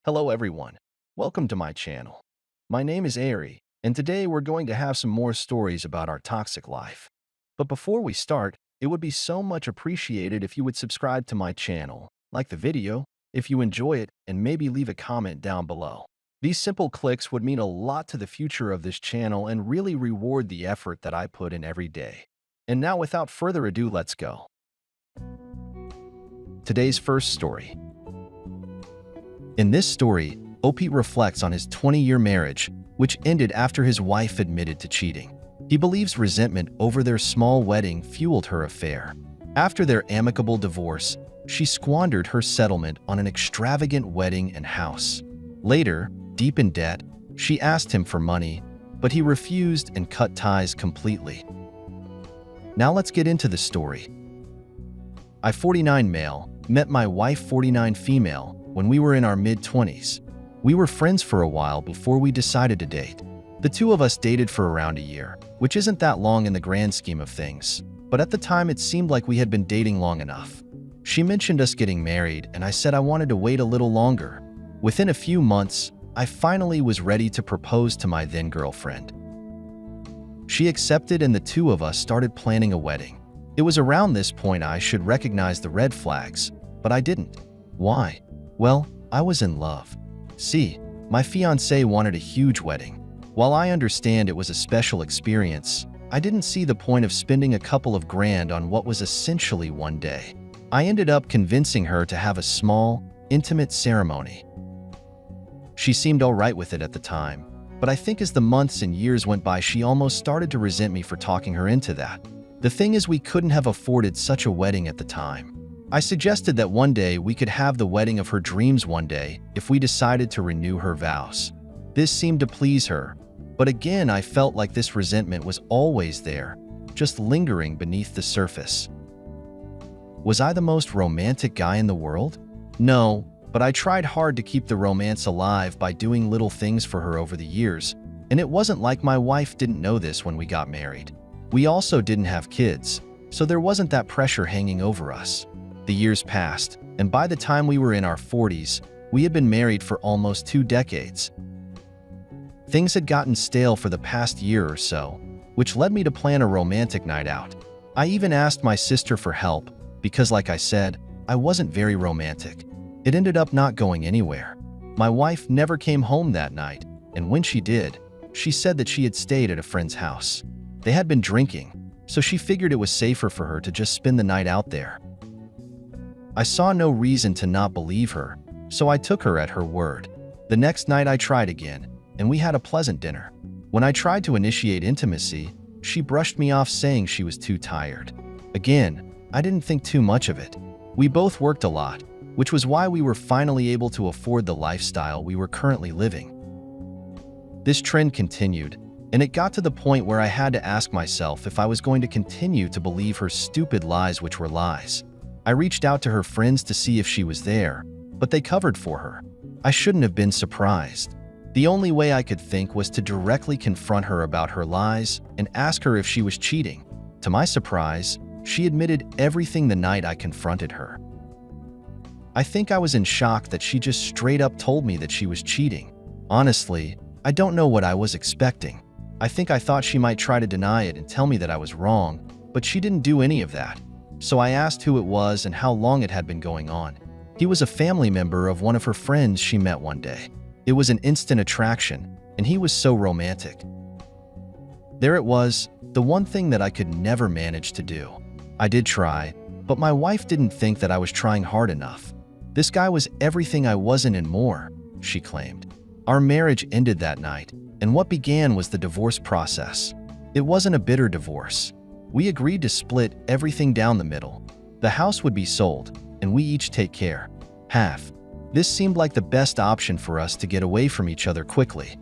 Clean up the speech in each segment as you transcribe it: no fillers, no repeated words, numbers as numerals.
Hello everyone, welcome to my channel. My name is Ari, and today we're going to have some more stories about our toxic life. But before we start, it would be so much appreciated if you would subscribe to my channel, like the video, if you enjoy it, and maybe leave a comment down below. These simple clicks would mean a lot to the future of this channel and really reward the effort that I put in every day. And now without further ado, let's go. Today's first story. In this story, Opie reflects on his 20-year marriage, which ended after his wife admitted to cheating. He believes resentment over their small wedding fueled her affair. After their amicable divorce, she squandered her settlement on an extravagant wedding and house. Later, deep in debt, she asked him for money, but he refused and cut ties completely. Now let's get into the story. I, 49 male, met my wife, 49 female, when we were in our mid-20s. We were friends for a while before we decided to date. The two of us dated for around a year, which isn't that long in the grand scheme of things, but at the time it seemed like we had been dating long enough. She mentioned us getting married, and I said I wanted to wait a little longer. Within a few months, I finally was ready to propose to my then-girlfriend. She accepted, and the two of us started planning a wedding. It was around this point I should recognize the red flags, but I didn't. Why? Well, I was in love. See, my fiancé wanted a huge wedding. While I understand it was a special experience, I didn't see the point of spending a couple of grand on what was essentially one day. I ended up convincing her to have a small, intimate ceremony. She seemed all right with it at the time, but I think as the months and years went by, she almost started to resent me for talking her into that. The thing is, we couldn't have afforded such a wedding at the time. I suggested that one day we could have the wedding of her dreams one day if we decided to renew her vows. This seemed to please her, but again I felt like this resentment was always there, just lingering beneath the surface. Was I the most romantic guy in the world? No, but I tried hard to keep the romance alive by doing little things for her over the years, and it wasn't like my wife didn't know this when we got married. We also didn't have kids, so there wasn't that pressure hanging over us. The years passed, and by the time we were in our 40s, we had been married for almost 2 decades. Things had gotten stale for the past year or so, which led me to plan a romantic night out. I even asked my sister for help because, like I said, I wasn't very romantic. It ended up not going anywhere. My wife never came home that night, and when she did, she said that she had stayed at a friend's house. They had been drinking, so she figured it was safer for her to just spend the night out there. I saw no reason to not believe her, so I took her at her word. The next night I tried again, and we had a pleasant dinner. When I tried to initiate intimacy, she brushed me off saying she was too tired. Again, I didn't think too much of it. We both worked a lot, which was why we were finally able to afford the lifestyle we were currently living. This trend continued, and it got to the point where I had to ask myself if I was going to continue to believe her stupid lies, which were lies. I reached out to her friends to see if she was there, but they covered for her. I shouldn't have been surprised. The only way I could think was to directly confront her about her lies and ask her if she was cheating. To my surprise, she admitted everything the night I confronted her. I think I was in shock that she just straight up told me that she was cheating. Honestly, I don't know what I was expecting. I think I thought she might try to deny it and tell me that I was wrong, but she didn't do any of that. So I asked who it was and how long it had been going on. He was a family member of one of her friends she met one day. It was an instant attraction, and he was so romantic. There it was, the one thing that I could never manage to do. I did try, but my wife didn't think that I was trying hard enough. This guy was everything I wasn't and more, she claimed. Our marriage ended that night, and what began was the divorce process. It wasn't a bitter divorce. We agreed to split everything down the middle. The house would be sold, and we each take care. Half. This seemed like the best option for us to get away from each other quickly.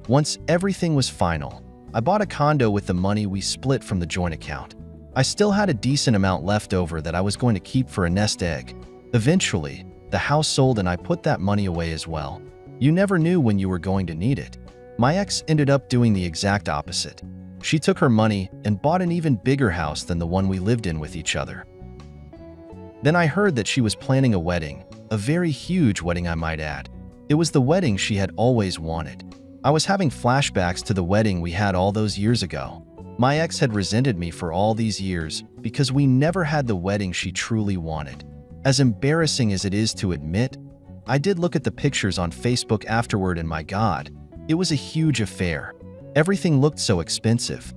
Once everything was final, I bought a condo with the money we split from the joint account. I still had a decent amount left over that I was going to keep for a nest egg. Eventually, the house sold and I put that money away as well. You never knew when you were going to need it. My ex ended up doing the exact opposite. She took her money and bought an even bigger house than the one we lived in with each other. Then I heard that she was planning a wedding, A very huge wedding, I might add. It was the wedding she had always wanted. I was having flashbacks to the wedding we had all those years ago. My ex had resented me for all these years because we never had the wedding she truly wanted. As embarrassing as it is to admit, I did look at the pictures on Facebook afterward and my God, it was a huge affair. Everything looked so expensive.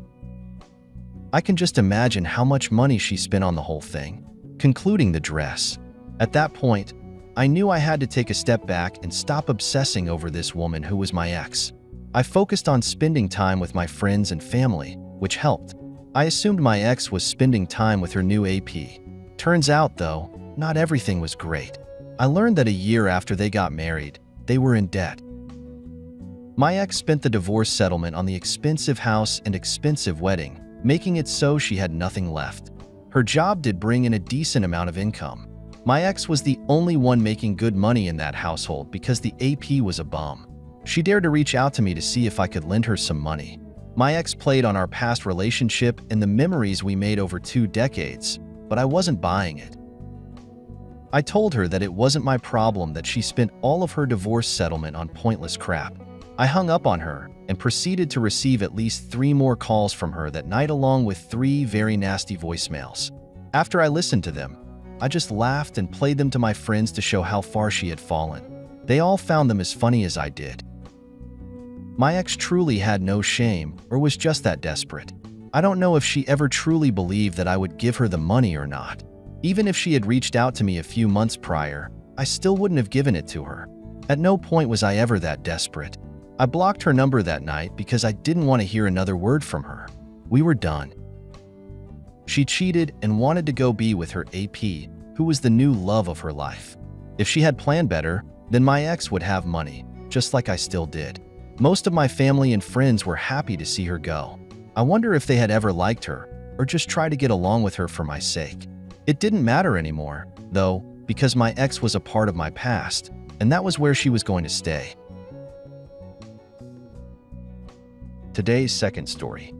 I can just imagine how much money she spent on the whole thing, concluding the dress. At that point, I knew I had to take a step back and stop obsessing over this woman who was my ex. I focused on spending time with my friends and family, which helped. I assumed my ex was spending time with her new AP. Turns out, though, not everything was great. I learned that a year after they got married, they were in debt. My ex spent the divorce settlement on the expensive house and expensive wedding, making it so she had nothing left. Her job did bring in a decent amount of income. My ex was the only one making good money in that household because the AP was a bum. She dared to reach out to me to see if I could lend her some money. My ex played on our past relationship and the memories we made over 2 decades, but I wasn't buying it. I told her that it wasn't my problem that she spent all of her divorce settlement on pointless crap. I hung up on her and proceeded to receive at least 3 more calls from her that night along with 3 very nasty voicemails. After I listened to them, I just laughed and played them to my friends to show how far she had fallen. They all found them as funny as I did. My ex truly had no shame or was just that desperate. I don't know if she ever truly believed that I would give her the money or not. Even if she had reached out to me a few months prior, I still wouldn't have given it to her. At no point was I ever that desperate. I blocked her number that night because I didn't want to hear another word from her. We were done. She cheated and wanted to go be with her AP, who was the new love of her life. If she had planned better, then my ex would have money, just like I still did. Most of my family and friends were happy to see her go. I wonder if they had ever liked her, or just tried to get along with her for my sake. It didn't matter anymore, though, because my ex was a part of my past, and that was where she was going to stay. Today's second story.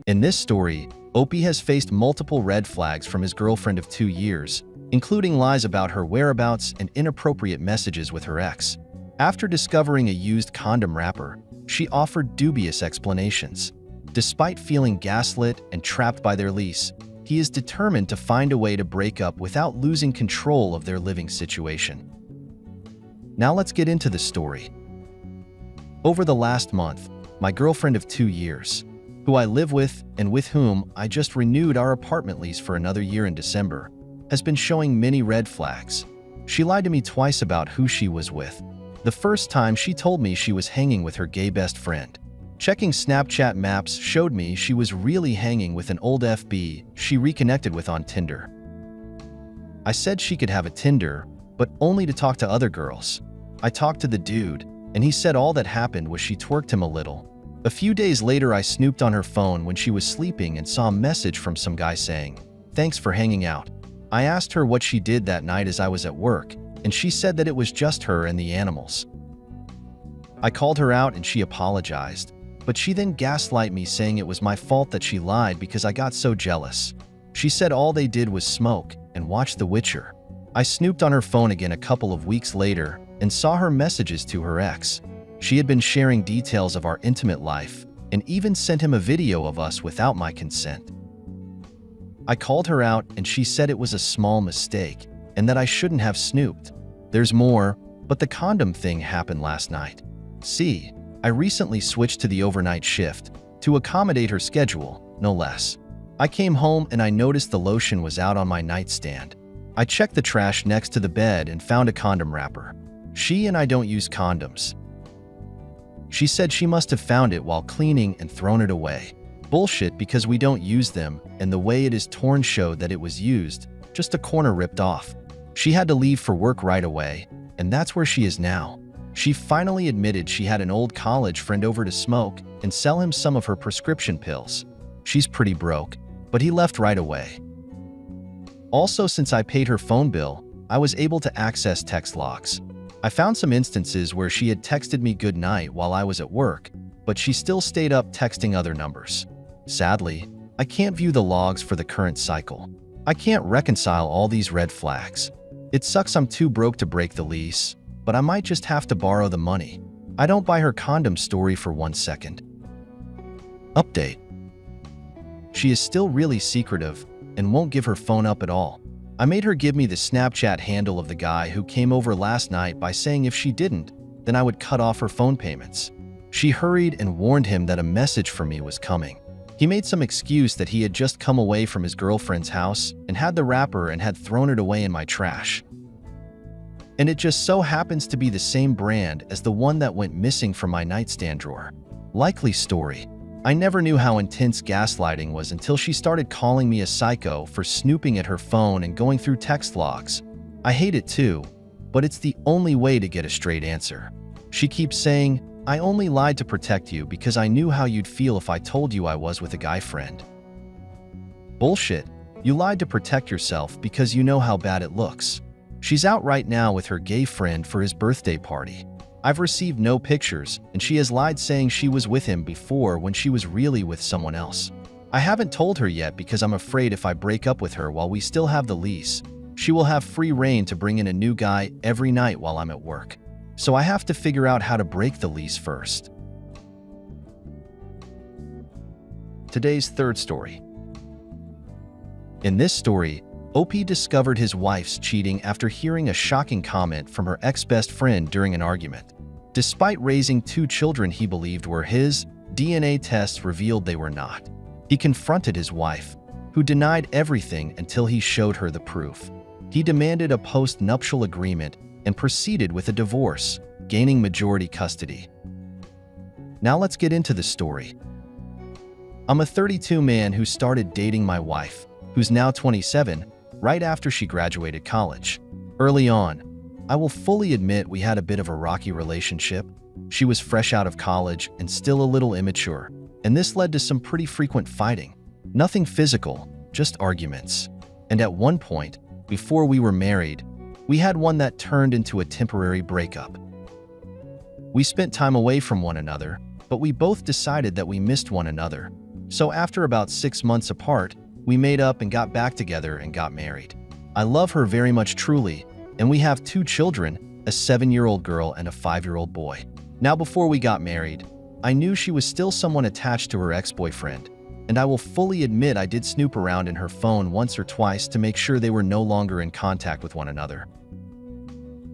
In this story, Opie has faced multiple red flags from his girlfriend of 2 years, including lies about her whereabouts and inappropriate messages with her ex. After discovering a used condom wrapper, she offered dubious explanations. Despite feeling gaslit and trapped by their lease, he is determined to find a way to break up without losing control of their living situation. Now let's get into the story. Over the last month, my girlfriend of 2 years, who I live with and with whom I just renewed our apartment lease for another year in December, has been showing many red flags. She lied to me twice about who she was with. The first time she told me she was hanging with her gay best friend. Checking Snapchat maps showed me she was really hanging with an old FB she reconnected with on Tinder. I said she could have a Tinder, but only to talk to other girls. I talked to the dude, and he said all that happened was she twerked him a little. A few days later, I snooped on her phone when she was sleeping and saw a message from some guy saying, "Thanks for hanging out." I asked her what she did that night as I was at work, and she said that it was just her and the animals. I called her out and she apologized, but she then gaslighted me saying it was my fault that she lied because I got so jealous. She said all they did was smoke and watch The Witcher. I snooped on her phone again a couple of weeks later and saw her messages to her ex. She had been sharing details of our intimate life and even sent him a video of us without my consent. I called her out and she said it was a small mistake and that I shouldn't have snooped. There's more, but the condom thing happened last night. See, I recently switched to the overnight shift to accommodate her schedule, no less. I came home and I noticed the lotion was out on my nightstand. I checked the trash next to the bed and found a condom wrapper. She and I don't use condoms. She said she must have found it while cleaning and thrown it away. Bullshit, because we don't use them, and the way it is torn showed that it was used, just a corner ripped off. She had to leave for work right away, and that's where she is now. She finally admitted she had an old college friend over to smoke and sell him some of her prescription pills. She's pretty broke, but he left right away. Also, since I paid her phone bill, I was able to access text logs. I found some instances where she had texted me good night while I was at work, but she still stayed up texting other numbers. Sadly, I can't view the logs for the current cycle. I can't reconcile all these red flags. It sucks I'm too broke to break the lease, but I might just have to borrow the money. I don't buy her condom story for 1 second. Update. She is still really secretive and won't give her phone up at all. I made her give me the Snapchat handle of the guy who came over last night by saying if she didn't, then I would cut off her phone payments. She hurried and warned him that a message from me was coming. He made some excuse that he had just come away from his girlfriend's house and had the wrapper and had thrown it away in my trash. And it just so happens to be the same brand as the one that went missing from my nightstand drawer. Likely story. I never knew how intense gaslighting was until she started calling me a psycho for snooping at her phone and going through text logs. I hate it too, but it's the only way to get a straight answer. She keeps saying, "I only lied to protect you because I knew how you'd feel if I told you I was with a guy friend." Bullshit. You lied to protect yourself because you know how bad it looks. She's out right now with her gay friend for his birthday party. I've received no pictures, and she has lied saying she was with him before when she was really with someone else. I haven't told her yet because I'm afraid if I break up with her while we still have the lease, she will have free reign to bring in a new guy every night while I'm at work. So I have to figure out how to break the lease first. Today's third story. In this story, OP discovered his wife's cheating after hearing a shocking comment from her ex-best friend during an argument. Despite raising 2 children he believed were his, DNA tests revealed they were not. He confronted his wife, who denied everything until he showed her the proof. He demanded a post-nuptial agreement and proceeded with a divorce, gaining majority custody. Now let's get into the story. I'm a 32 man who started dating my wife, who's now 27, right after she graduated college. Early on, I will fully admit we had a bit of a rocky relationship. She was fresh out of college and still a little immature, and this led to some pretty frequent fighting. Nothing physical, just arguments. And at one point, before we were married, we had one that turned into a temporary breakup. We spent time away from one another, but we both decided that we missed one another. So after about 6 months apart, we made up and got back together and got married. I love her very much truly, and we have 2 children, a 7-year-old girl and a 5-year-old boy. Now before we got married, I knew she was still someone attached to her ex-boyfriend, and I will fully admit I did snoop around in her phone once or twice to make sure they were no longer in contact with one another.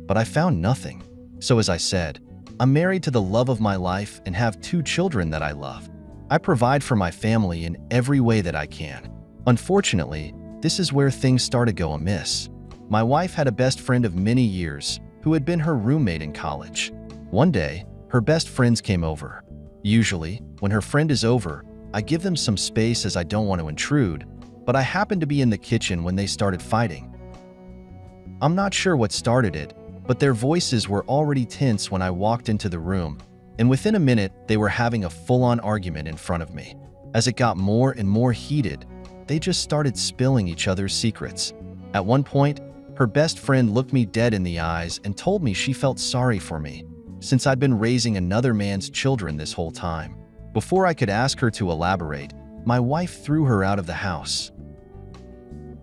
But I found nothing. So as I said, I'm married to the love of my life and have 2 children that I love. I provide for my family in every way that I can. Unfortunately, this is where things started to go amiss. My wife had a best friend of many years who had been her roommate in college. One day, her best friends came over. Usually, when her friend is over, I give them some space as I don't want to intrude, but I happened to be in the kitchen when they started fighting. I'm not sure what started it, but their voices were already tense when I walked into the room, and within a minute, they were having a full-on argument in front of me. As it got more and more heated, they just started spilling each other's secrets. At one point, her best friend looked me dead in the eyes and told me she felt sorry for me, since I'd been raising another man's children this whole time. Before I could ask her to elaborate, my wife threw her out of the house.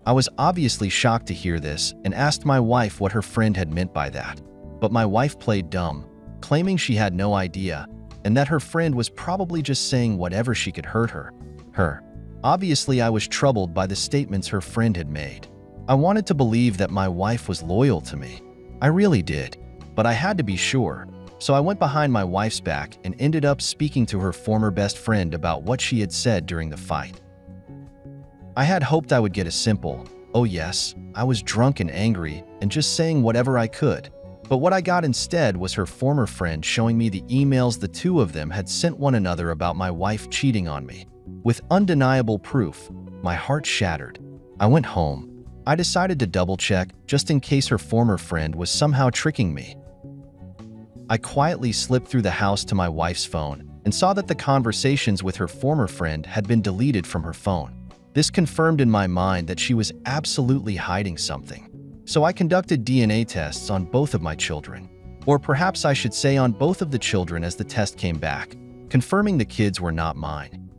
I was obviously shocked to hear this and asked my wife what her friend had meant by that. But my wife played dumb, claiming she had no idea and that her friend was probably just saying whatever she could hurt her. Obviously, I was troubled by the statements her friend had made. I wanted to believe that my wife was loyal to me. I really did, but I had to be sure. So I went behind my wife's back and ended up speaking to her former best friend about what she had said during the fight. I had hoped I would get a simple, "Oh yes, I was drunk and angry," and just saying whatever I could. But what I got instead was her former friend showing me the emails the 2 of them had sent one another about my wife cheating on me. With undeniable proof, my heart shattered. I went home. I decided to double-check just in case her former friend was somehow tricking me. I quietly slipped through the house to my wife's phone and saw that the conversations with her former friend had been deleted from her phone. This confirmed in my mind that she was absolutely hiding something. So I conducted DNA tests on both of my children. Or perhaps I should say on both of the children as the test came back, confirming the kids were not mine.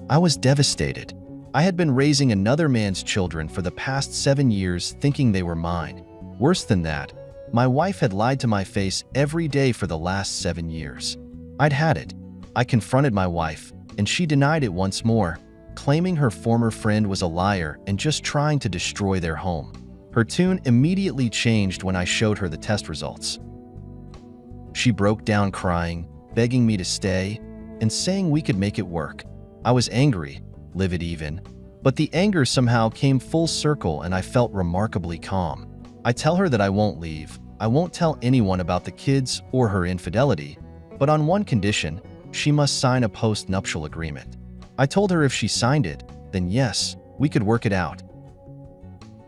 I was devastated. I had been raising another man's children for the past 7 years thinking they were mine, Worse than that, my wife had lied to my face every day for the last 7 years. I'd had it. I confronted my wife, and she denied it once more, claiming her former friend was a liar and just trying to destroy their home. Her tune immediately changed when I showed her the test results. She broke down crying, begging me to stay, and saying we could make it work. I was angry, livid even, but the anger somehow came full circle and I felt remarkably calm. I tell her that I won't leave. I won't tell anyone about the kids or her infidelity, but on one condition, she must sign a post-nuptial agreement. I told her if she signed it, then yes, we could work it out.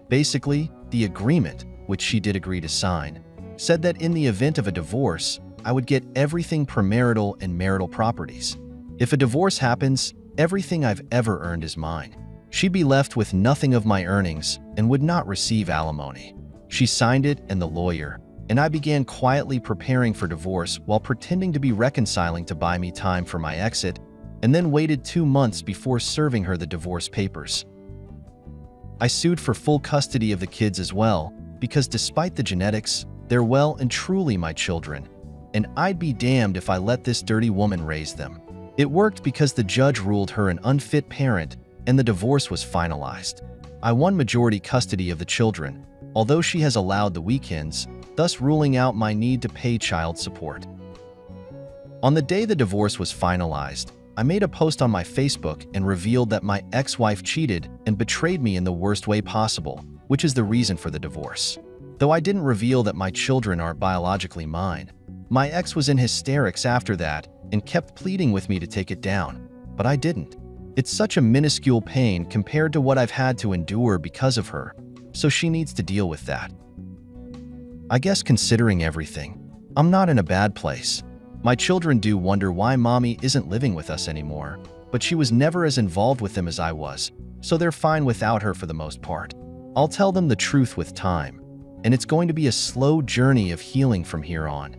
Basically, the agreement, which she did agree to sign, said that in the event of a divorce, I would get everything premarital and marital properties. If a divorce happens, everything I've ever earned is mine. She'd be left with nothing of my earnings and would not receive alimony. She signed it and the lawyer, and I began quietly preparing for divorce while pretending to be reconciling to buy me time for my exit, and then waited 2 months before serving her the divorce papers. I sued for full custody of the kids as well, because despite the genetics, they're well and truly my children, and I'd be damned if I let this dirty woman raise them. It worked because the judge ruled her an unfit parent, and the divorce was finalized. I won majority custody of the children, although she has allowed the weekends, thus ruling out my need to pay child support. On the day the divorce was finalized, I made a post on my Facebook and revealed that my ex-wife cheated and betrayed me in the worst way possible, which is the reason for the divorce. Though I didn't reveal that my children aren't biologically mine, my ex was in hysterics after that and kept pleading with me to take it down, but I didn't. It's such a minuscule pain compared to what I've had to endure because of her, so she needs to deal with that. I guess considering everything, I'm not in a bad place. My children do wonder why mommy isn't living with us anymore, but she was never as involved with them as I was, so they're fine without her for the most part. I'll tell them the truth with time, and it's going to be a slow journey of healing from here on.